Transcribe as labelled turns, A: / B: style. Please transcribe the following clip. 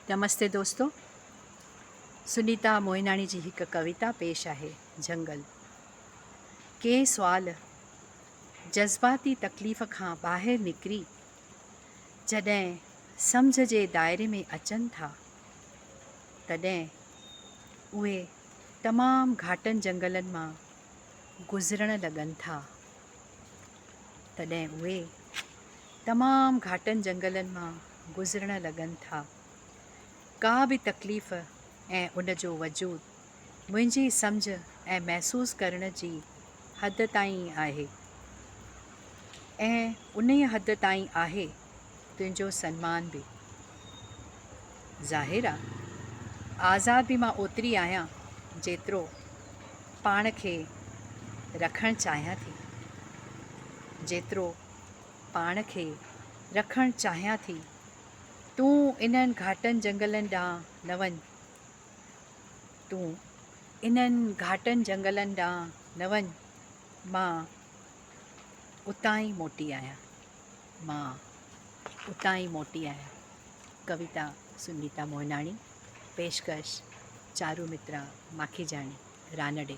A: नमस्ते दोस्तों। सुनीता मोहिनाणी जी हिकु कविता पेश आहे जंगल। के सुवाल जज़्बाती तकलीफ़ खां ॿाहिरि निकिरी जॾहिं सम्झ जे दायरे में अचनि था, तॾहिं उहे तमामु घाटनि जंगलनि मां गुज़रणु लॻनि था। तॾहिं उहे तमामु घाटनि जंगलनि मां गुज़रणु लॻनि था। का बि तकलीफ़ ऐं उन जो वजूद मुंहिंजी सम्झ ऐं महसूसु करण जी हद ताईं आहे, ऐं उन हद ताईं आहे तुंहिंजो सन्मान बि। ज़ाहिर आहे, आज़ाद बि मां ओतिरी आहियां जेतिरो पाण खे रखणु चाहियां थी, जेतिरो पाण खे रखणु चाहियां थी। तूं इन्हनि घाटनि जंगलनि ॾांहुं न वञ, तूं इन्हनि घाटनि जंगलनि ॾांहुं न वञ। मां उतां ई मोटी आहियां, मां उतां ई मोटी आहियां। कविता सुनीता मोहिनाणी, पेशकश चारू मित्रा माखीजाणी, रानडे।